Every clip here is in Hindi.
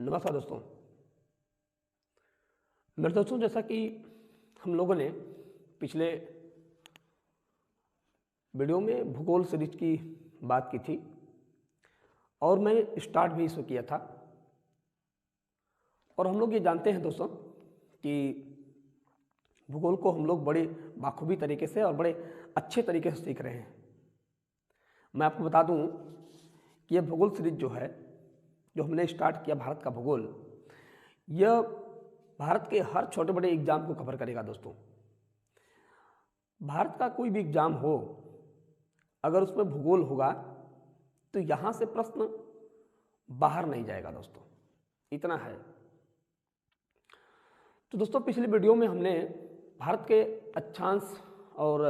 नमस्कार दोस्तों। मेरे दोस्तों, जैसा कि हम लोगों ने पिछले वीडियो में भूगोल सीरीज की बात की थी और मैंने स्टार्ट भी इसको किया था। और हम लोग ये जानते हैं दोस्तों कि भूगोल को हम लोग बड़े बाखूबी तरीके से और बड़े अच्छे तरीके से सीख रहे हैं। मैं आपको बता दूं कि यह भूगोल सीरीज जो है, जो हमने स्टार्ट किया भारत का भूगोल, यह भारत के हर छोटे बड़े एग्जाम को कवर करेगा दोस्तों। भारत का कोई भी एग्जाम हो, अगर उसमें भूगोल होगा तो यहाँ से प्रश्न बाहर नहीं जाएगा दोस्तों, इतना है। तो दोस्तों, पिछले वीडियो में हमने भारत के अक्षांश और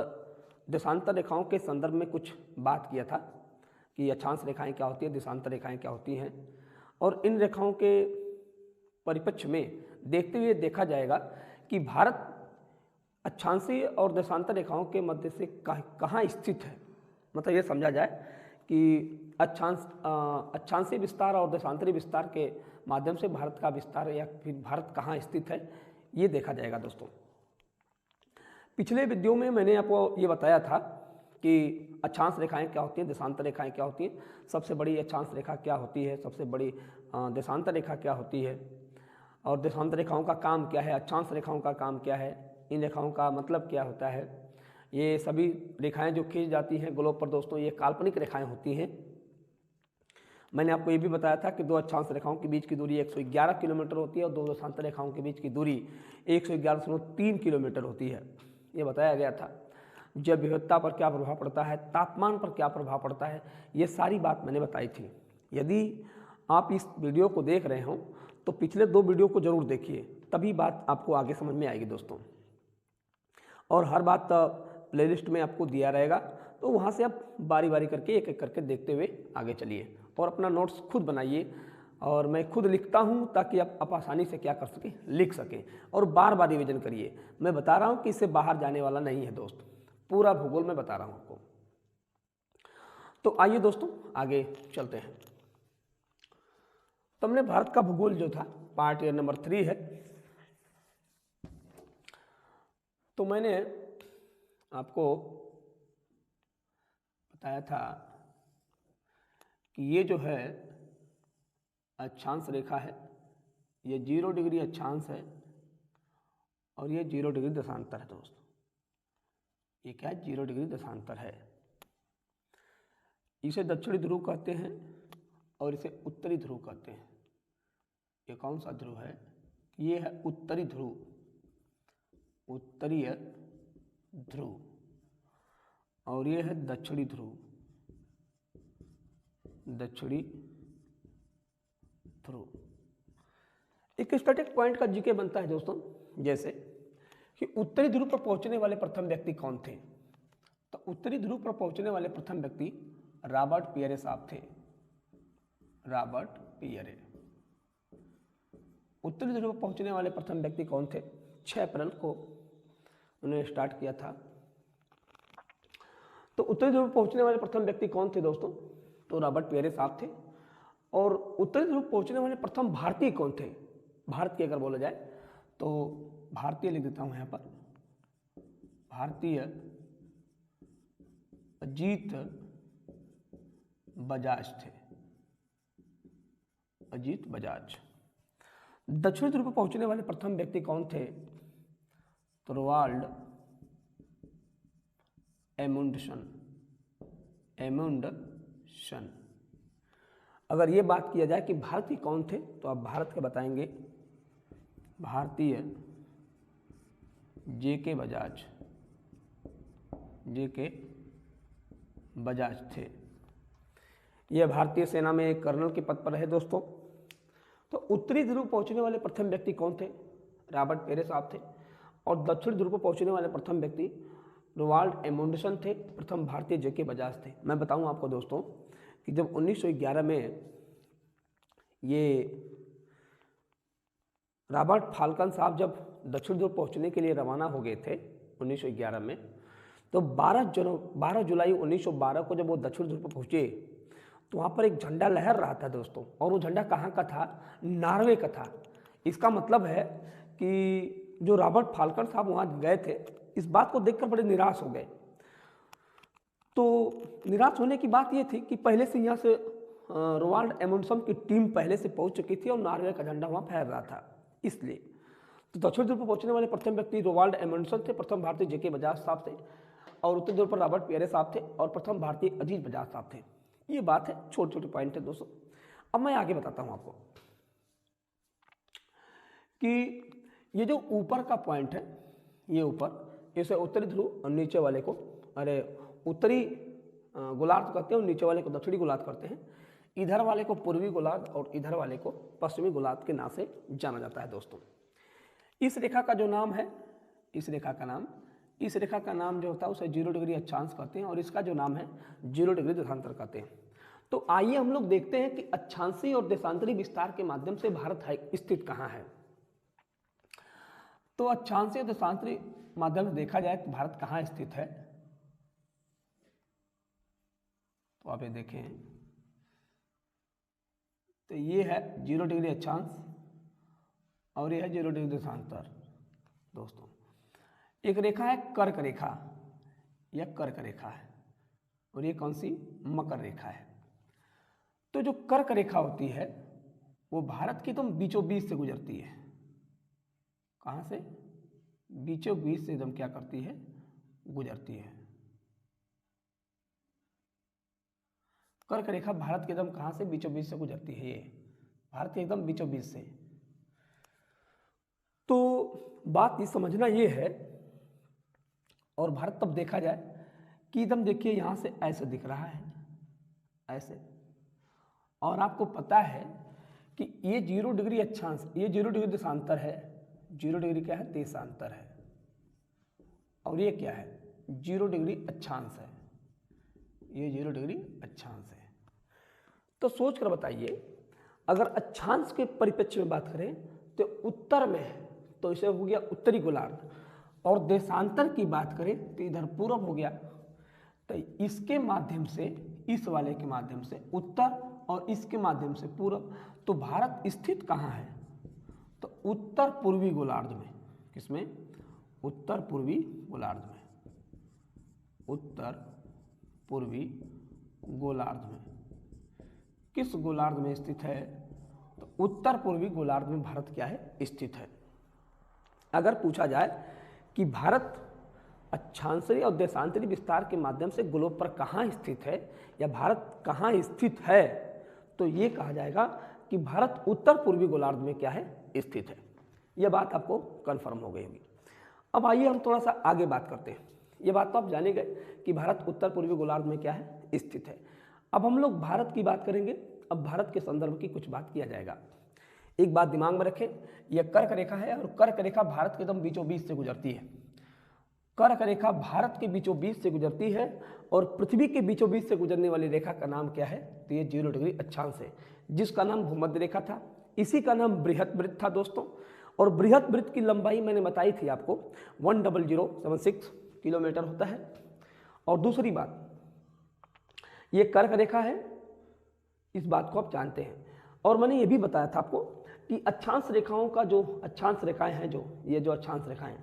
देशांतर रेखाओं के संदर्भ में कुछ बात किया था कि अक्षांश रेखाएं क्या होती है, देशांतर रेखाएं क्या होती हैं, और इन रेखाओं के परिप्रेक्ष्य में देखते हुए देखा जाएगा कि भारत अक्षांशीय और देशांतर रेखाओं के मध्य से कहाँ स्थित है। मतलब ये समझा जाए कि अक्षांशीय विस्तार और देशांतरीय विस्तार के माध्यम से भारत का विस्तार या फिर भारत कहाँ स्थित है, ये देखा जाएगा दोस्तों। पिछले वीडियो में मैंने आपको ये बताया था कि अक्षांश रेखाएं क्या होती हैं, देशांतर रेखाएं क्या होती हैं, सबसे बड़ी अक्षांश रेखा क्या होती है, सबसे बड़ी देशांतर रेखा क्या होती है, और देशांतर रेखाओं का काम क्या है, अक्षांश रेखाओं का काम क्या है, इन रेखाओं का मतलब क्या होता है। ये सभी रेखाएं जो खींच जाती हैं ग्लोब पर दोस्तों, ये काल्पनिक रेखाएं होती हैं। मैंने आपको ये भी बताया था कि दो अक्षांश रेखाओं के बीच की दूरी 111 किलोमीटर होती है और दो देशांतर रेखाओं के बीच की दूरी 111.3 किलोमीटर होती है। ये बताया गया था। जैव विविधता पर क्या प्रभाव पड़ता है, तापमान पर क्या प्रभाव पड़ता है, ये सारी बात मैंने बताई थी। यदि आप इस वीडियो को देख रहे हो तो पिछले दो वीडियो को जरूर देखिए, तभी बात आपको आगे समझ में आएगी दोस्तों। और हर बात प्लेलिस्ट में आपको दिया रहेगा, तो वहाँ से आप बारी बारी करके एक एक करके देखते हुए आगे चलिए और अपना नोट्स खुद बनाइए। और मैं खुद लिखता हूँ ताकि आप आसानी से क्या कर सकें, लिख सकें, और बार बार रिवीजन करिए। मैं बता रहा हूँ कि इससे बाहर जाने वाला नहीं है दोस्त, पूरा भूगोल में बता रहा हूँ आपको। तो आइए दोस्तों आगे चलते हैं। तो हमने भारत का भूगोल जो था, पार्ट नंबर 3 है। तो मैंने आपको बताया था कि ये जो है अक्षांश रेखा है, ये 0 डिग्री अक्षांश है और ये 0 डिग्री देशांतर है दोस्तों। ये क्या है, 0 डिग्री देशांतर है। इसे दक्षिणी ध्रुव कहते हैं और इसे उत्तरी ध्रुव कहते हैं। ये कौन सा ध्रुव है? ये है उत्तरी ध्रुव, उत्तरीय ध्रुव, और ये है दक्षिणी ध्रुव, दक्षिणी ध्रुव। एक स्टैटिक पॉइंट का जीके बनता है दोस्तों, जैसे कि उत्तरी ध्रुव पर पहुंचने वाले प्रथम व्यक्ति कौन थे। तो उत्तरी ध्रुव पर पहुंचने वाले प्रथम व्यक्ति रॉबर्ट पियरे साहब थे। रॉबर्ट पियरे उत्तरी ध्रुव पर पहुंचने वाले प्रथम व्यक्ति कौन थे? 6 अप्रैल को उन्होंने स्टार्ट किया था। तो उत्तरी ध्रुव पर पहुंचने वाले प्रथम व्यक्ति कौन थे दोस्तों? तो रॉबर्ट पियरे साहब थे। और उत्तरी ध्रुव पर पहुंचने वाले प्रथम भारतीय कौन थे? भारत की अगर बोला जाए तो भारतीय लिख देता हूं यहां पर, भारतीय अजीत बजाज थे, अजीत बजाज। दक्षिण ध्रुव पर पहुंचने वाले प्रथम व्यक्ति कौन थे? तो रोवाल्ड एमुंडसन, एमुंडसन। अगर ये बात किया जाए कि भारतीय कौन थे, तो आप भारत के बताएंगे भारतीय जेके बजाज, जेके बजाज थे। यह भारतीय सेना में एक कर्नल के पद पर रहे दोस्तों। तो उत्तरी ध्रुव पहुंचने वाले प्रथम व्यक्ति कौन थे? रॉबर्ट पियरे साहब थे। और दक्षिण ध्रुव पर पहुंचने वाले प्रथम व्यक्ति रोवाल्ड एमुंडसन थे, प्रथम भारतीय जेके बजाज थे। मैं बताऊं आपको दोस्तों कि जब 1911 में ये रॉबर्ट फाल्कन साहब जब दक्षिण ध्रुव पहुंचने के लिए रवाना हो गए थे 1911 में, तो 12 जुलाई 1912 को जब वो दक्षिण ध्रुव पर पहुंचे तो वहाँ पर एक झंडा लहर रहा था दोस्तों, और वो झंडा कहाँ का था? नॉर्वे का था। इसका मतलब है कि जो रॉबर्ट फाल्कन साहब वहाँ गए थे, इस बात को देखकर बड़े निराश हो गए। तो निराश होने की बात ये थी कि पहले से यहाँ से रोवाल्ड एमुंडसन की टीम पहले से पहुँच चुकी थी और नॉर्वे का झंडा वहाँ फहर रहा था, इसलिए। तो दक्षिण ध्रुव पर पहुँचने वाले प्रथम व्यक्ति रोवाल्ड एमुंडसन थे, प्रथम भारतीय जेके बजाज साहब थे, और उत्तर ध्रुव पर रॉबर्ट पियरे साहब थे, और प्रथम भारतीय अजीत बजाज साहब थे। ये बात है, छोटे छोटे पॉइंट है दोस्तों। अब मैं आगे बताता हूँ आपको कि ये जो ऊपर का पॉइंट है, ये ऊपर, इसे उत्तरी ध्रुव और नीचे वाले को उत्तरी गोलार्ध कहते हैं और नीचे वाले को दक्षिणी गोलार्ध करते हैं। इधर वाले को पूर्वी गोलार्ध और इधर वाले को पश्चिमी गोलार्ध के नाम से जाना जाता है दोस्तों। इस रेखा का जो नाम है, इस रेखा का नाम जो होता है उसे 0 डिग्री अक्षांश कहते हैं, और इसका जो नाम है 0 डिग्री देशांतर कहते हैं। तो आइए हम लोग देखते हैं कि अक्षांशीय और देशांतरी विस्तार के माध्यम से भारत स्थित कहाँ है। तो अक्षांशीय और देशांतरी माध्यम से देखा जाए तो भारत कहाँ स्थित है, तो आप ये देखें, तो ये है 0 डिग्री अक्षांश और ये है 0 डिग्री देशांतर दोस्तों। एक रेखा है कर्क रेखा, यह कर्क रेखा है, और ये कौन सी? मकर रेखा है। तो जो कर्क रेखा होती है वो भारत की एकदम बीचों बीच से गुजरती है। कहाँ से? बीचों बीच से एकदम क्या करती है? गुजरती है। कर्क रेखा भारत के एकदम कहाँ से? बीचों बीच से गुजरती है, ये भारत के एकदम बीचों बीच से। तो बात ये समझना ये है, और भारत तब देखा जाए कि एकदम देखिए यहाँ से ऐसे दिख रहा है, ऐसे, और आपको पता है कि ये 0 डिग्री अक्षांश, ये 0 डिग्री देशांतर है, 0 डिग्री क्या है? देशांतर है, और ये क्या है? 0 डिग्री अक्षांश है, ये 0 डिग्री अक्षांश है। तो सोच कर बताइए, अगर अक्षांश के परिप्रेक्ष्य में बात करें तो उत्तर में है तो इसे हो गया उत्तरी गोलार्ध, और देशांतर की बात करें तो इधर पूर्व हो गया। तो इसके माध्यम से, इस वाले के माध्यम से उत्तर और इसके माध्यम से पूर्व, तो भारत स्थित कहाँ है? तो उत्तर पूर्वी गोलार्ध में। किसमें? उत्तर पूर्वी गोलार्ध में, उत्तर पूर्वी गोलार्ध में। किस गोलार्ध में स्थित है? तो उत्तर पूर्वी गोलार्ध में भारत क्या है? स्थित है। अगर पूछा जाए कि भारत अक्षांशीय और देशांतरी विस्तार के माध्यम से ग्लोब पर कहाँ स्थित है, या भारत कहाँ स्थित है, तो ये कहा जाएगा कि भारत उत्तर पूर्वी गोलार्ध में क्या है? स्थित है। यह बात आपको कंफर्म हो गई होगी। अब आइए हम थोड़ा सा आगे बात करते हैं। ये बात तो आप जाने गए कि भारत उत्तर पूर्वी गोलार्ध में क्या है? स्थित है। अब हम लोग भारत की बात करेंगे। अब भारत के संदर्भ की कुछ बात किया जाएगा। एक बात दिमाग में रखें, यह कर्क रेखा है, और कर्क रेखा भारत के एकदम बीचों बीच से गुजरती है। कर्क रेखा भारत के बीचों बीच से गुजरती है, और पृथ्वी के बीचों बीच से गुजरने वाली रेखा का नाम क्या है? तो ये 0 डिग्री अक्षांश है, जिसका नाम भूमध्य रेखा था। इसी का नाम बृहत वृत्त था दोस्तों, और बृहत वृत्त की लंबाई मैंने बताई थी आपको 10076 किलोमीटर होता है। और दूसरी बात, ये कर्क रेखा है, इस बात को आप जानते हैं। और मैंने ये भी बताया था आपको कि अक्षांश रेखाओं का जो अक्षांश रेखाएं हैं, जो ये जो अक्षांश रेखाएं,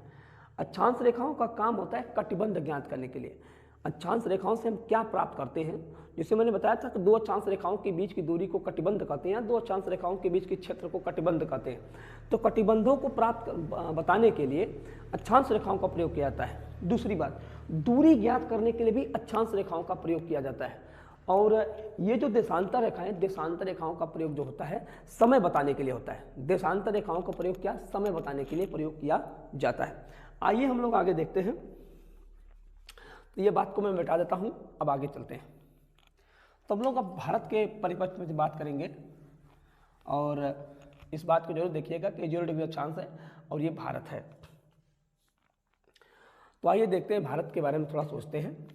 अक्षांश रेखाओं का काम होता है कटिबंध ज्ञात करने के लिए। अक्षांश रेखाओं से हम क्या प्राप्त करते हैं? जैसे मैंने बताया था कि 2 अक्षांश रेखाओं के बीच की दूरी को कटिबंध कहते हैं, 2 अक्षांश रेखाओं के बीच के क्षेत्र को कटिबंध कहते हैं। तो कटिबंधों को प्राप्त बताने के लिए अक्षांश रेखाओं का प्रयोग किया जाता है। दूसरी बात, दूरी ज्ञात करने के लिए भी अक्षांश रेखाओं का प्रयोग किया जाता है। और ये जो देशांतर रेखाएं, देशांतर रेखाओं का प्रयोग जो होता है समय बताने के लिए होता है। देशांतर रेखाओं का प्रयोग क्या? समय बताने के लिए प्रयोग किया जाता है। आइए हम लोग आगे देखते हैं। तो ये बात को मैं मिटा देता हूं, अब आगे चलते हैं। तो हम लोग अब भारत के परिप्रेक्ष्य में बात करेंगे, और इस बात को जरूर देखिएगा कि 0 डिग्री अक्षांश है और ये भारत है। तो आइए देखते हैं, भारत के बारे में थोड़ा सोचते हैं।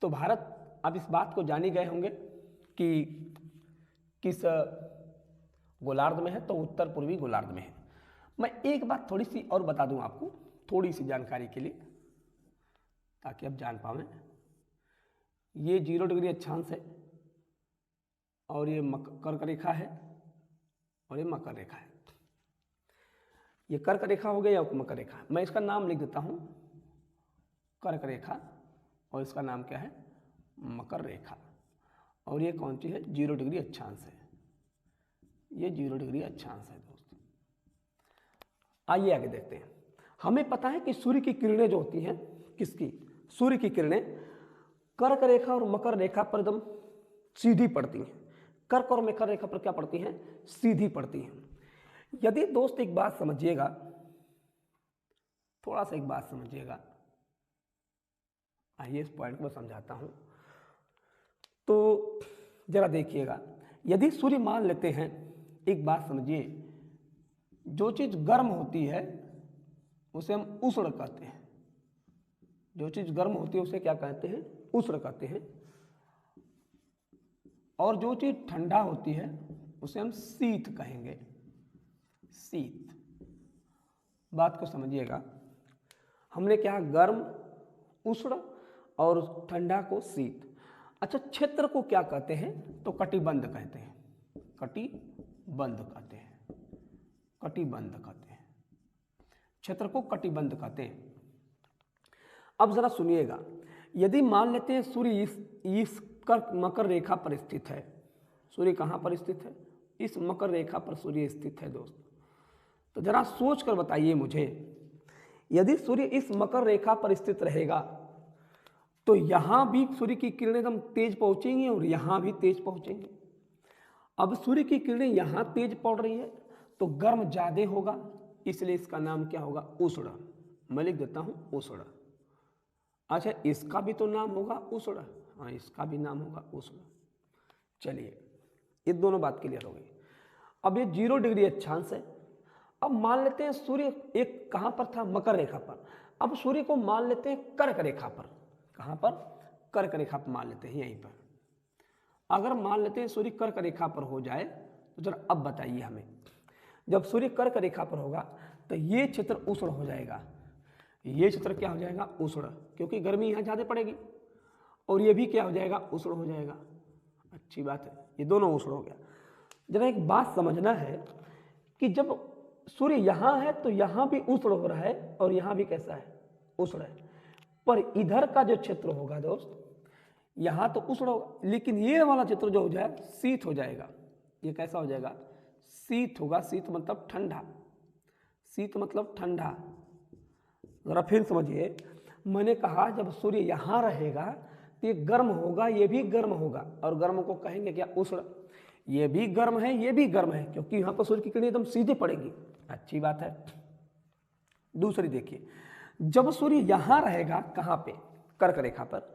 तो भारत, अब इस बात को जान ही गए होंगे कि किस गोलार्ध में है, तो उत्तर पूर्वी गोलार्ध में है। मैं एक बात थोड़ी सी और बता दूं आपको, थोड़ी सी जानकारी के लिए, ताकि आप जान पाएं। ये 0 डिग्री अक्षांश है, और ये कर्क रेखा है और ये मकर रेखा है। ये कर्क रेखा हो गया या मकर रेखा। मैं इसका नाम लिख देता हूँ कर्क रेखा और इसका नाम क्या है मकर रेखा। और ये कौन सी है 0 डिग्री अक्षांश है, ये 0 डिग्री अक्षांश है दोस्तों। आइए आगे देखते हैं। हमें पता है कि सूर्य की किरणें जो होती हैं किसकी, सूर्य की किरणें कर्क रेखा और मकर रेखा पर एकदम सीधी पड़ती हैं। कर्क और मकर रेखा पर क्या पड़ती हैं, सीधी पड़ती हैं। यदि दोस्त एक बात समझिएगा, थोड़ा सा एक बात समझिएगा, आइए इस पॉइंट को समझाता हूं। तो जरा देखिएगा, यदि सूर्य मान लेते हैं, एक बात समझिए, जो चीज गर्म होती है उसे हम उष्ण कहते हैं। जो चीज गर्म होती है उसे क्या कहते हैं, उष्ण कहते हैं। और जो चीज ठंडा होती है उसे हम शीत कहेंगे, शीत। बात को समझिएगा, हमने क्या गर्म, उष्ण और ठंडा को शीत। अच्छा, क्षेत्र को क्या कहते हैं, तो कटिबंध कहते हैं, कटिबंध कहते हैं, कटिबंध कहते हैं, क्षेत्र को कटिबंध कहते हैं। अब जरा सुनिएगा, यदि मान लेते हैं सूर्य इस मकर रेखा पर स्थित है, सूर्य कहाँ पर स्थित है, इस मकर रेखा पर सूर्य स्थित है दोस्त। तो जरा सोच कर बताइए मुझे, यदि सूर्य इस मकर रेखा पर स्थित रहेगा तो यहां भी सूर्य की किरणें एकदम तेज पहुंचेंगी और यहां भी तेज पहुंचेंगी। अब सूर्य की किरणें यहां तेज पड़ रही है तो गर्म ज्यादा होगा, इसलिए इसका नाम क्या होगा, उष्ण। मैं लिख देता हूं उष्ण। अच्छा, इसका भी तो नाम होगा उष्ण, हाँ इसका भी नाम होगा उष्ण। चलिए, ये दोनों बात क्लियर हो गई। अब ये 0 डिग्री अक्षांश है। अब मान लेते हैं सूर्य एक कहां पर था, मकर रेखा पर। अब सूर्य को मान लेते हैं कर्क रेखा पर। कहां पर, कर्क रेखा पर मान लेते हैं, यहीं पर। अगर मान लेते हैं सूर्य कर्क रेखा पर हो जाए तो जरा अब बताइए हमें, जब सूर्य कर्क रेखा पर होगा तो ये क्षेत्र उष्ण हो जाएगा, ये क्षेत्र क्या हो जाएगा, उष्ण, क्योंकि गर्मी यहाँ ज्यादा पड़ेगी। और ये भी क्या हो जाएगा, उष्ण हो जाएगा। अच्छी बात है, ये दोनों उष्ण हो गया। जरा एक बात समझना है कि जब सूर्य यहाँ है तो यहाँ भी उष्ण हो रहा है और यहाँ भी कैसा है, उष्ण है। पर इधर का जो क्षेत्र होगा दोस्त, यहाँ तो उष्ण होगा, लेकिन ये वाला क्षेत्र जो हो जाए शीत हो जाएगा। ये कैसा हो जाएगा, शीत होगा। शीत मतलब ठंडा, शीत मतलब ठंडा। जरा फिर समझिए, मैंने कहा जब सूर्य यहाँ रहेगा तो ये गर्म होगा, ये भी गर्म होगा, और गर्म को कहेंगे क्या, उष्ण। ये भी गर्म है, ये भी गर्म है, क्योंकि यहाँ पर सूर्य की किरणें एकदम सीधे पड़ेगी। अच्छी बात है। दूसरी देखिए, जब सूर्य यहाँ रहेगा कहाँ पे, कर्क रेखा पर,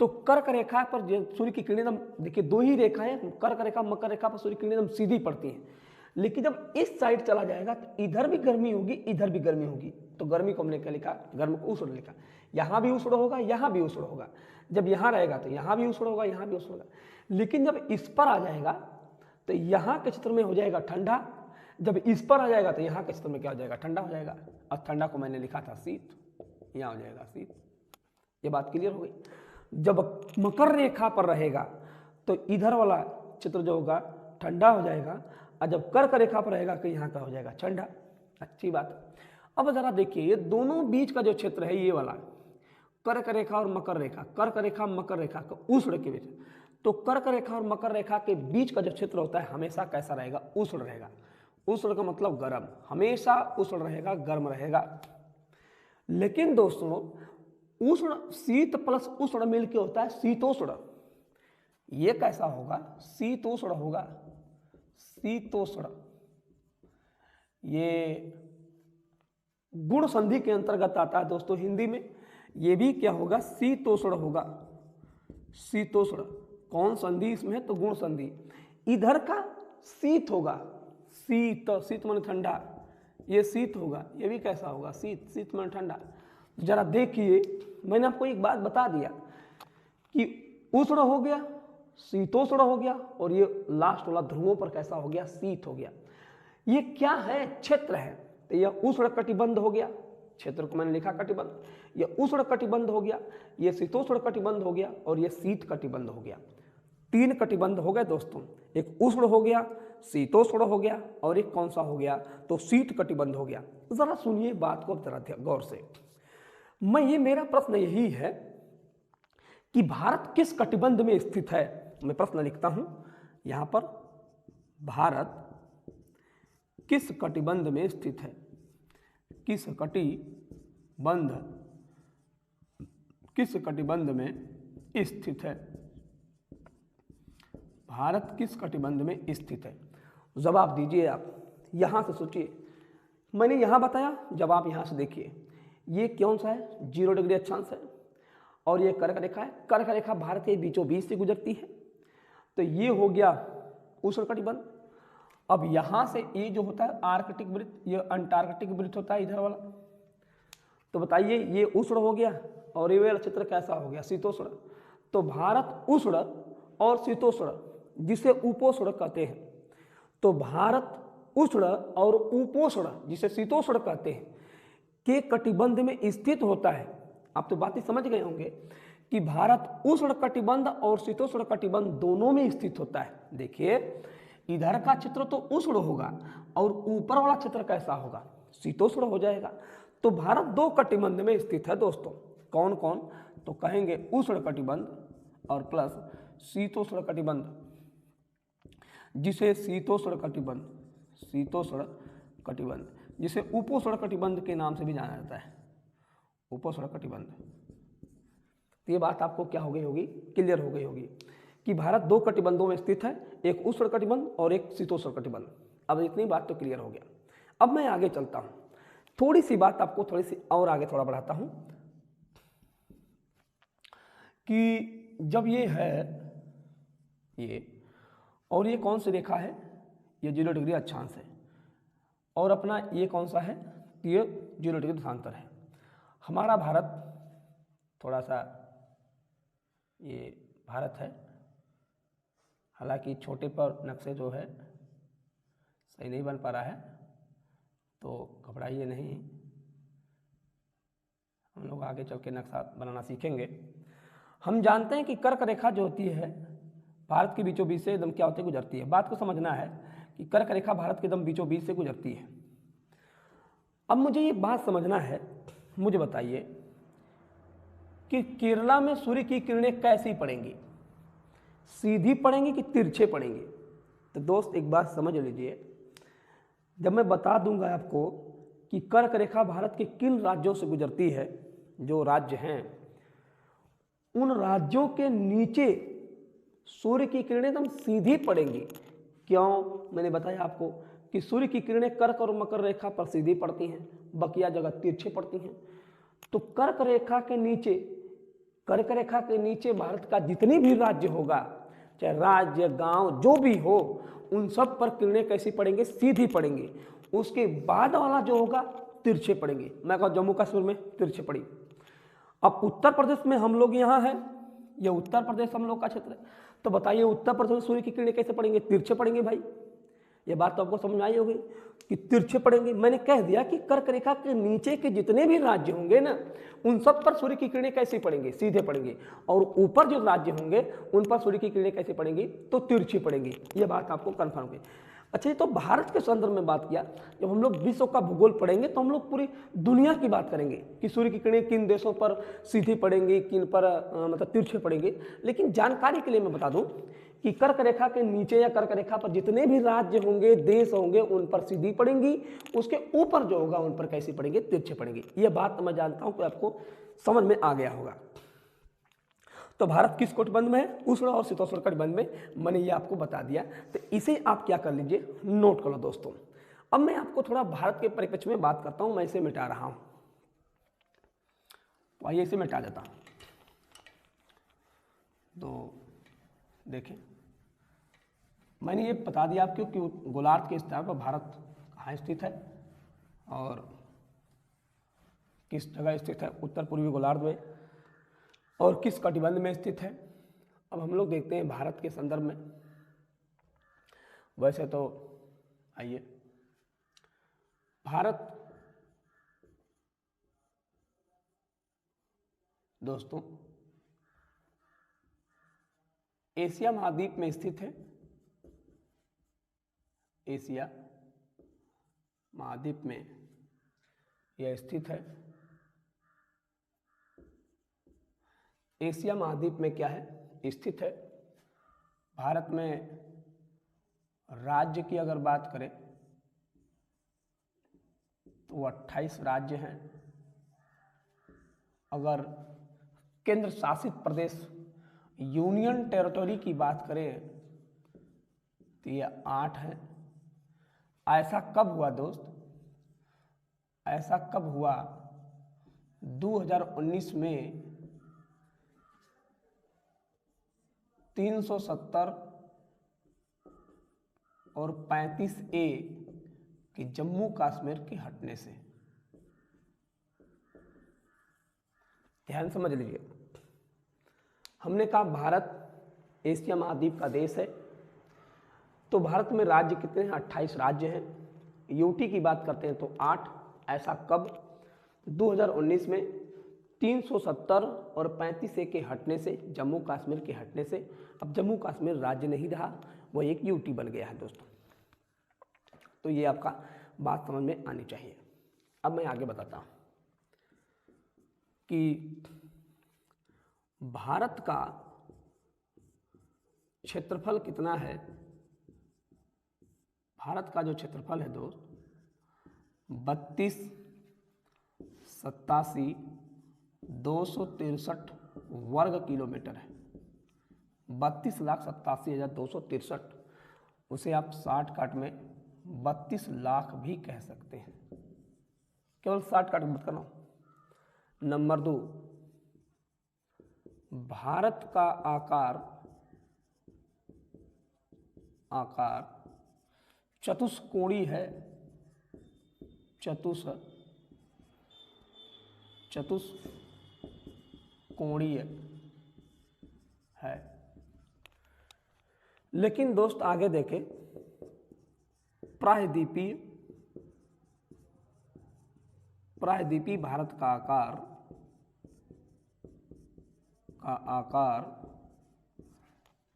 तो कर्क रेखा पर सूर्य की किरणें एकदम, देखिए दो ही रेखाएं, कर्क रेखा मकर रेखा पर सूर्य की किरणें एकदम सीधी पड़ती हैं। लेकिन जब इस साइड चला जाएगा तो इधर भी गर्मी होगी, इधर भी गर्मी होगी। तो गर्मी को हमने क्या लिखा, गर्म को उष्ण लिखा। यहाँ भी उष्ण होगा, यहाँ भी उष्ण होगा। जब यहाँ रहेगा तो यहाँ भी उष्ण होगा, यहाँ भी उष्ण होगा। लेकिन जब इस पर आ जाएगा तो यहाँ के क्षेत्र में हो जाएगा ठंडा, जब इस पर आ जाएगा तो यहाँ के क्षेत्र में क्या हो जाएगा, ठंडा हो जाएगा। और ठंडा को मैंने लिखा था शीत, यहाँ हो जाएगा शीत। ये बात क्लियर हो गई। जब मकर रेखा पर रहेगा तो इधर वाला क्षेत्र जो होगा ठंडा हो जाएगा, और जब कर्क रेखा पर रहेगा तो यहाँ का हो जाएगा ठंडा। अच्छी बात। अब जरा देखिए, ये दोनों बीच का जो क्षेत्र है, ये वाला कर्क रेखा और मकर रेखा, कर्क रेखा मकर रेखा का उष्ण के बीच, तो कर्क रेखा और मकर रेखा के बीच का जो क्षेत्र होता है हमेशा कैसा रहेगा, उष्ण रहेगा। उष्ण का मतलब गर्म, हमेशा उष्ण रहेगा, गर्म रहेगा। लेकिन दोस्तों, उष्ण, शीत प्लस उष्ण मिलके होता है शीतोष्ण। ये कैसा होगा, शीतोष्ण होगा, शीतोष्ण। ये गुण संधि के अंतर्गत आता है दोस्तों हिंदी में। ये भी क्या होगा, शीतोष्ण होगा, शीतोष्ण। कौन संधि इसमें है, तो गुण संधि। इधर का शीत होगा, शीत, शीत माने ठंडा, ये शीत होगा। ये भी कैसा होगा, शीत, शीत माने ठंडा। जरा देखिए, मैंने आपको एक बात बता दिया कि उष्ण हो गया, शीतोष्ण हो गया, और ये लास्ट वाला ध्रुवों पर कैसा हो गया, शीत हो गया। ये क्या है, क्षेत्र है। तो यह उष्ण कटिबंध हो गया, क्षेत्र को मैंने लिखा कटिबंध। यह उष्ण कटिबंध हो गया, यह शीतोष्ण कटिबंध हो गया, और यह शीत कटिबंध हो गया। तीन कटिबंध हो गए दोस्तों, एक उष्ण हो गया, शीतोष्ण हो गया और एक कौन सा हो गया, तो शीत कटिबंध हो गया। जरा सुनिए बात को जरा गौर से। मेरा प्रश्न यही है कि भारत किस कटिबंध में स्थित है। मैं प्रश्न लिखता हूं यहां पर, भारत किस कटिबंध में स्थित है, किस कटिबंध में स्थित है, भारत किस कटिबंध में स्थित है। जवाब दीजिए आप, यहां से सोचिए, मैंने यहां बताया, जवाब यहां से देखिए। ये कौन सा है, 0 डिग्री अक्षांश है और ये कर्क रेखा है। कर्क रेखा भारत के बीचों बीच से गुजरती है, तो ये हो गया उष्ण कटिबंध। अब यहां से ये जो होता है आर्कटिक वृत्त, ये अंटार्कटिक वृत्त होता है इधर वाला। तो बताइए ये उष्ण हो गया और ये वाला क्षेत्र कैसा हो गया, शीतोष्ण। तो भारत उष्ण और शीतोष्ण जिसे उपोष्ण कहते हैं, तो भारत उष्ण और उपोष्ण जिसे शीतोष्ण कहते हैं के कटिबंध में स्थित होता है। आप तो बात ही समझ गए होंगे कि भारत उष्ण कटिबंध और शीतोष्ण कटिबंध दोनों में स्थित होता है। देखिए इधर का क्षेत्र तो उष्ण होगा और ऊपर वाला क्षेत्र कैसा होगा, शीतोष्ण हो जाएगा। तो भारत 2 कटिबंध में स्थित है दोस्तों। कौन कौन, तो कहेंगे उष्ण कटिबंध और प्लस शीतोष्ण कटिबंध, जिसे शीतोष्ण कटिबंध जिसे उपोष्ण कटिबंध के नाम से भी जाना जाता है, उपोष्ण कटिबंध। तो ये बात आपको क्या हो गई होगी, क्लियर हो गई होगी कि भारत 2 कटिबंधों में स्थित है, एक उष्ण कटिबंध और एक शीतोष्ण कटिबंध। अब इतनी बात तो क्लियर हो गया। अब मैं आगे चलता हूं, थोड़ी सी बात आपको थोड़ी सी और आगे थोड़ा बढ़ाता हूं कि जब ये है ये और ये कौन सी रेखा है, ये 0 डिग्री अक्षांश है और अपना ये कौन सा है, ये 0 डिग्री देशांतर है। हमारा भारत थोड़ा सा ये भारत है, हालांकि छोटे पर नक्शे जो है सही नहीं बन पा रहा है, तो घबराइए नहीं, हम लोग आगे चल के नक्शा बनाना सीखेंगे। हम जानते हैं कि कर्क रेखा जो होती है भारत के बीचों बीच से एकदम क्या होती है, गुजरती है। बात को समझना है कि कर्क रेखा भारत के एकदम बीचों बीच से गुजरती है। अब मुझे ये बात समझना है, मुझे बताइए कि केरला में सूर्य की किरणें कैसी पड़ेंगी, सीधी पड़ेंगी कि तिरछे पड़ेंगी। तो दोस्त एक बात समझ लीजिए, जब मैं बता दूंगा आपको कि कर्क रेखा भारत के किन राज्यों से गुजरती है, जो राज्य हैं उन राज्यों के नीचे सूर्य की किरणें एकदम सीधी पड़ेंगी। क्यों, मैंने बताया आपको कि सूर्य की किरणें कर्क और मकर रेखा पर सीधी पड़ती हैं, बकिया जगह तिरछे पड़ती हैं। तो कर्क रेखा के नीचे भारत का जितनी भी राज्य होगा, चाहे राज्य गांव जो भी हो, उन सब पर किरणें कैसी पड़ेंगी, सीधी पड़ेंगी। उसके बाद वाला जो होगा तिरछे पड़ेंगे। मैं कहूँ जम्मू कश्मीर में तिरछे पड़ी। अब उत्तर प्रदेश में हम लोग यहाँ हैं, यह उत्तर प्रदेश हम लोग का क्षेत्र है, तो बताइए उत्तर प्रदेश में सूर्य की किरणें कैसे पड़ेंगे, तिरछे पड़ेंगे भाई। ये बात तो आपको समझ में आई होगी कि तिरछे पड़ेंगे। मैंने कह दिया कि कर्क रेखा के नीचे के जितने भी राज्य होंगे ना, उन सब पर सूर्य की किरणें कैसी पड़ेंगी, सीधे पड़ेंगी, और ऊपर जो राज्य होंगे उन पर सूर्य की किरणें कैसे पड़ेंगी, तो तिरछी पड़ेंगी। ये बात आपको कन्फर्म है। अच्छा, तो भारत के संदर्भ में बात किया, जब हम लोग विश्व का भूगोल पढ़ेंगे तो हम लोग पूरी दुनिया की बात करेंगे कि सूर्य की किरणें किन देशों पर सीधी पड़ेंगी, किन पर मतलब तिरछे पड़ेंगे। लेकिन जानकारी के लिए मैं बता दूं कि कर्क रेखा के नीचे या कर्क रेखा पर जितने भी राज्य होंगे, देश होंगे, उन पर सीधी पड़ेंगी। उसके ऊपर जो होगा उन पर कैसी पड़ेंगे, तिरछे पड़ेंगे। यह बात मैं जानता हूं कि आपको समझ में आ गया होगा। तो भारत किस कटिबंध में है, उष्ण और शीतोष्ण कटिबंध में, मैंने ये आपको बता दिया। तो इसे आप क्या कर लीजिए, नोट कर लो दोस्तों। अब मैं आपको थोड़ा भारत के परिप्रेक्ष्य में बात करता हूं। मैं इसे मिटा रहा हूं, तो आइए इसे मिटा देता हूं। तो देखें, मैंने ये बता दिया आपको कि गोलार्ध के स्तर पर भारत कहाँ स्थित है और किस जगह स्थित है, उत्तर पूर्वी गोलार्ध में, और किस कटिबंध में स्थित है। अब हम लोग देखते हैं भारत के संदर्भ में। वैसे तो आइए, भारत दोस्तों एशिया महाद्वीप में स्थित है। एशिया महाद्वीप में यह स्थित है। एशिया महाद्वीप में क्या है, स्थित है। भारत में राज्य की अगर बात करें तो 28 राज्य हैं। अगर केंद्र शासित प्रदेश यूनियन टेरिटरी की बात करें तो ये 8 है। ऐसा कब हुआ दोस्त, ऐसा कब हुआ 2019 में 370 और 35A कि जम्मू कश्मीर के हटने से। ध्यान समझ लीजिए, हमने कहा भारत एशिया महाद्वीप का देश है, तो भारत में राज्य कितने हैं, 28 राज्य हैं। यूटी की बात करते हैं तो 8। ऐसा कब, 2019 में 370 और 35A के हटने से, जम्मू कश्मीर के हटने से। अब जम्मू कश्मीर राज्य नहीं रहा, वो एक यूटी बन गया है दोस्तों। तो ये आपका बात समझ में आनी चाहिए। अब मैं आगे बताता हूँ कि भारत का क्षेत्रफल कितना है। भारत का जो क्षेत्रफल है दोस्त 32,87,263 वर्ग किलोमीटर है। 32,87,263, उसे आप शॉर्टकट में 32 लाख भी कह सकते हैं। केवल शॉर्टकट मत करना। नंबर 2, भारत का आकार चतुष्कोणीय है। चतुष्कोणीय है। लेकिन दोस्त आगे देखें, प्रायद्वीपीय भारत का आकार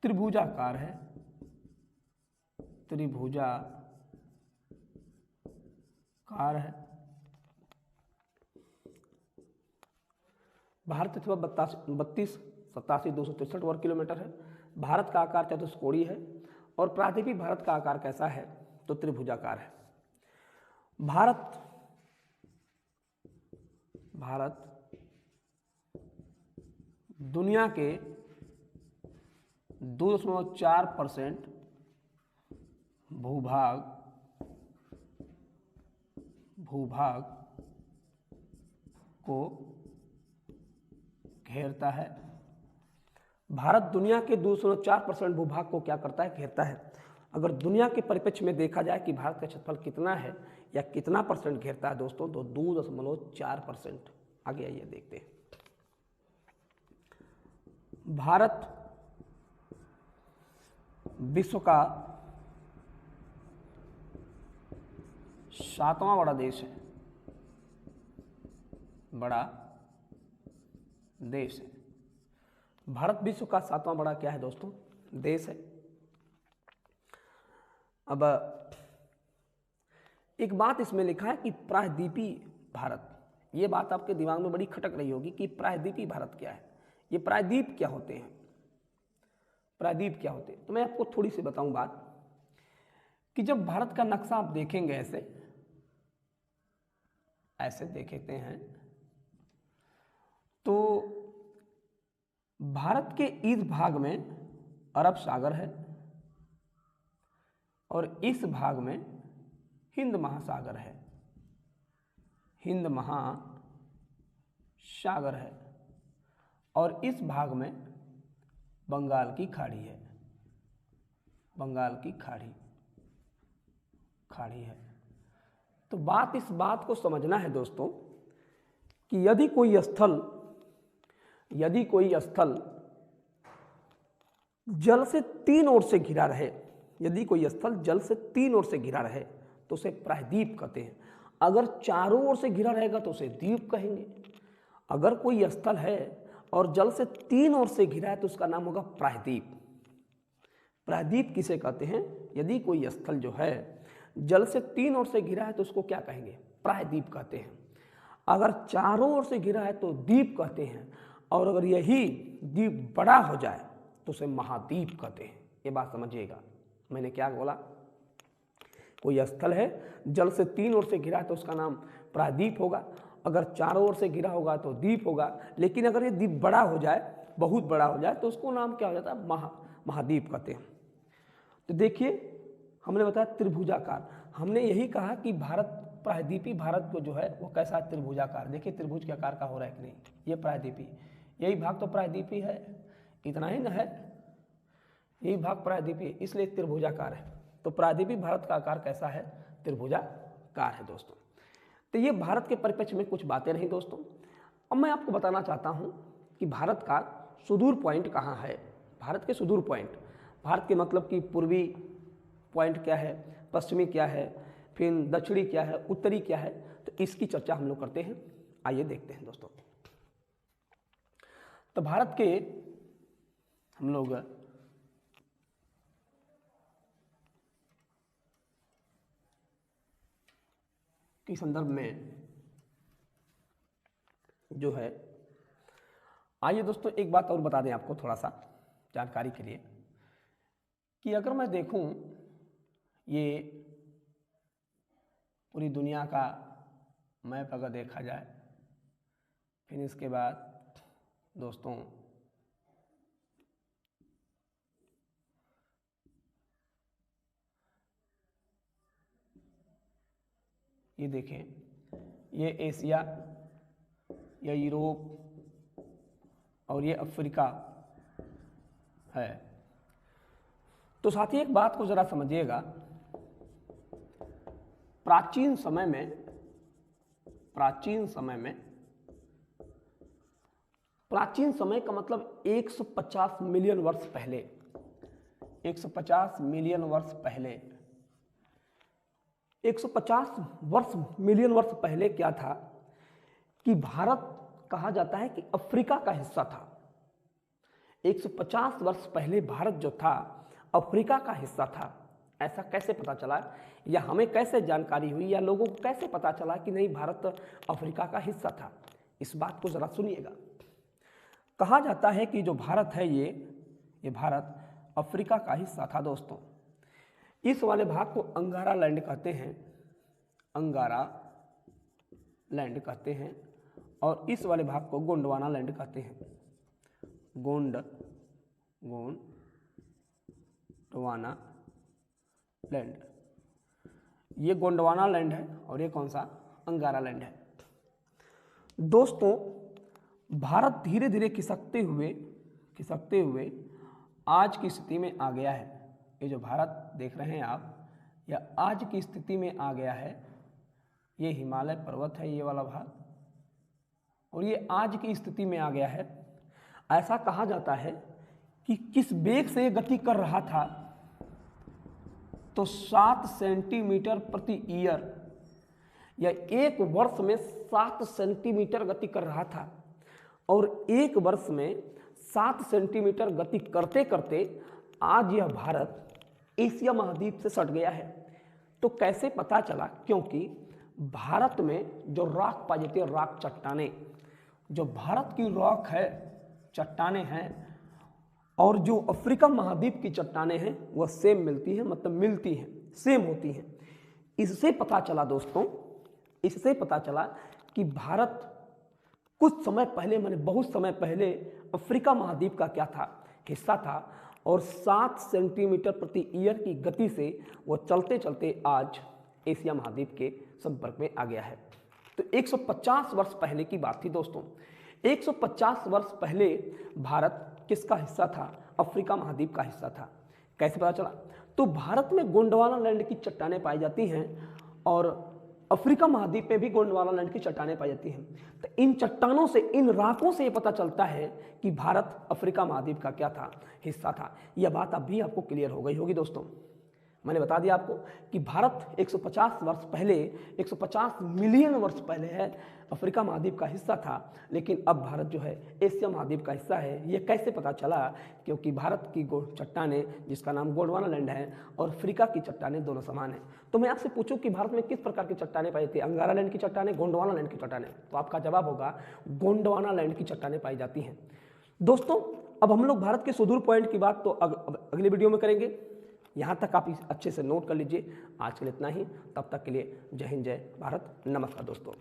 त्रिभुजाकार है। त्रिभुजाकार है। भारत क्षेत्रफल 32,87,263 वर्ग किलोमीटर है। भारत का आकार चतुष्कोणीय है और प्रायद्वीपीय भारत का आकार कैसा है, तो त्रिभुजाकार है। भारत दुनिया के 2.4% भूभाग को घेरता है। भारत दुनिया के 2.4% भूभाग को क्या करता है, घेरता है। अगर दुनिया के परिप्रेक्ष्य में देखा जाए कि भारत का क्षेत्रफल कितना है या कितना परसेंट घेरता है दोस्तों, तो 2.4%। आगे आइए देखते हैं। भारत विश्व का 7वां बड़ा देश है। भारत विश्व का 7वां बड़ा क्या है दोस्तों, देश है। अब एक बात इसमें लिखा है कि प्रायद्वीपीय भारत। ये बात आपके दिमाग में बड़ी खटक रही होगी कि प्रायद्वीपीय भारत क्या है, ये प्रायद्वीप क्या होते हैं, प्रायद्वीप क्या होते हैं। तो मैं आपको थोड़ी सी बताऊं बात कि जब भारत का नक्शा आप देखेंगे ऐसे देखते हैं तो भारत के इस भाग में अरब सागर है और इस भाग में हिंद महासागर है। हिंद महासागर है और इस भाग में बंगाल की खाड़ी है। बंगाल की खाड़ी है। तो इस बात को समझना है दोस्तों कि यदि कोई स्थल जल से 3 ओर से घिरा रहे, यदि कोई स्थल जल से 3 ओर से घिरा रहे तो उसे प्रायद्वीप कहते हैं। अगर चारों ओर से घिरा रहेगा तो उसे द्वीप कहेंगे। अगर कोई स्थल है और जल से 3 ओर से घिरा है तो उसका नाम होगा प्रायद्वीप। प्रायद्वीप किसे कहते हैं? यदि कोई स्थल जो है जल से 3 ओर से घिरा है तो उसको क्या कहेंगे? प्रायद्वीप कहते हैं। अगर चारों ओर से घिरा है तो द्वीप कहते हैं, और अगर यही द्वीप बड़ा हो जाए तो उसे महाद्वीप कहते हैं। ये बात समझिएगा, मैंने क्या बोला? कोई स्थल है जल से 3 ओर से घिरा है तो उसका नाम प्रायद्वीप होगा, अगर चारों ओर से घिरा होगा तो द्वीप होगा, लेकिन अगर ये द्वीप बड़ा हो जाए, बहुत बड़ा हो जाए, तो उसको नाम क्या हो जाता है? महाद्वीप कहते हैं। तो देखिए, हमने बताया त्रिभुजाकार, हमने यही कहा कि भारत प्रायद्वीपी भारत को जो है वो कैसा है? त्रिभुजाकार। देखिए त्रिभुज के आकार का हो रहा है कि नहीं? ये प्रायद्वीपी, यही भाग तो प्रायद्वीपी है, इतना ही न है, यही भाग प्रायद्वीपी, इसलिए त्रिभुजाकार है। तो प्रायद्वीपी भारत का आकार कैसा है? त्रिभुजाकार है दोस्तों। तो ये भारत के परिप्रेक्ष्य में कुछ बातें रही दोस्तों। अब मैं आपको बताना चाहता हूँ कि भारत का सुदूर पॉइंट कहाँ है। भारत के सुदूर पॉइंट, भारत के मतलब कि पूर्वी पॉइंट क्या है, पश्चिमी क्या है, फिर दक्षिणी क्या है, उत्तरी क्या है, तो इसकी चर्चा हम लोग करते हैं। आइए देखते हैं दोस्तों। तो भारत के हम लोग के संदर्भ में जो है, आइए दोस्तों एक बात और बता दें आपको थोड़ा सा जानकारी के लिए, कि अगर मैं देखूं ये पूरी दुनिया का मैप अगर देखा जाए, फिर इसके बाद दोस्तों ये देखें, ये एशिया, ये यूरोप और ये अफ्रीका है। तो साथ ही एक बात को जरा समझिएगा, प्राचीन समय का मतलब 150 मिलियन वर्ष पहले, 150 मिलियन वर्ष पहले, 150 मिलियन वर्ष पहले क्या था कि भारत कहा जाता है कि अफ्रीका का हिस्सा था। 150 वर्ष पहले भारत जो था अफ्रीका का हिस्सा था। ऐसा कैसे पता चला, या हमें कैसे जानकारी हुई, या लोगों को कैसे पता चला कि नहीं भारत अफ्रीका का हिस्सा था? इस बात को जरा सुनिएगा। कहा जाता है कि जो भारत है ये भारत अफ्रीका का हिस्सा था दोस्तों। इस वाले भाग को अंगारा लैंड कहते हैं, अंगारा लैंड कहते हैं, और इस वाले भाग को गोंडवाना लैंड कहते हैं, गोंडवाना लैंड। ये गोंडवाना लैंड है और ये कौन सा? अंगारा लैंड है। दोस्तों भारत धीरे धीरे खिसकते हुए आज की स्थिति में आ गया है। ये जो भारत देख रहे हैं आप, यह आज की स्थिति में आ गया है। ये हिमालय पर्वत है ये वाला भाग, और ये आज की स्थिति में आ गया है। ऐसा कहा जाता है कि किस वेग से गति कर रहा था, तो 7 सेंटीमीटर प्रति ईयर, या 1 वर्ष में 7 सेंटीमीटर गति कर रहा था। और 1 वर्ष में 7 सेंटीमीटर गति करते करते आज यह भारत एशिया महाद्वीप से सट गया है। तो कैसे पता चला? क्योंकि भारत में जो रॉक पाई जाती है, रॉक चट्टाने, जो भारत की रॉक है, चट्टाने हैं, और जो अफ्रीका महाद्वीप की चट्टाने हैं वह सेम मिलती है, मतलब मिलती हैं, सेम होती हैं। इससे पता चला दोस्तों, इससे पता चला कि भारत कुछ समय पहले, माने बहुत समय पहले, अफ्रीका महाद्वीप का क्या था? हिस्सा था, और 7 सेंटीमीटर प्रति ईयर की गति से वो चलते चलते आज एशिया महाद्वीप के संपर्क में आ गया है। तो 150 वर्ष पहले की बात थी दोस्तों। 150 वर्ष पहले भारत किसका हिस्सा था? अफ्रीका महाद्वीप का हिस्सा था। कैसे पता चला? तो भारत में गोंडवाना लैंड की चट्टानें पाई जाती हैं, और अफ्रीका महाद्वीप में भी गोंडवाना लैंड की चट्टानें पाई जाती हैं। तो इन चट्टानों से, इन राकों से ये पता चलता है कि भारत अफ्रीका महाद्वीप का क्या था? हिस्सा था। यह बात अभी आपको क्लियर हो गई होगी दोस्तों। मैंने बता दिया आपको कि भारत 150 वर्ष पहले, 150 मिलियन वर्ष पहले है अफ्रीका महाद्वीप का हिस्सा था, लेकिन अब भारत जो है एशिया महाद्वीप का हिस्सा है। ये कैसे पता चला? क्योंकि भारत की चट्टानें, जिसका नाम गोंडवाना लैंड है, और अफ्रीका की चट्टानें दोनों समान हैं। तो मैं आपसे पूछूं कि भारत में किस प्रकार की चट्टानें पाई जाती है, अंगारा लैंड की चट्टानें, गोंडवाना लैंड की चट्टानें? तो आपका जवाब होगा गोंडवाना लैंड की चट्टानें पाई जाती हैं। दोस्तों, अब हम लोग भारत के सुदूर पॉइंट की बात तो अगले वीडियो में करेंगे। यहाँ तक आप अच्छे से नोट कर लीजिए। आज के लिए इतना ही, तब तक के लिए जय हिंद, जय भारत, नमस्कार दोस्तों।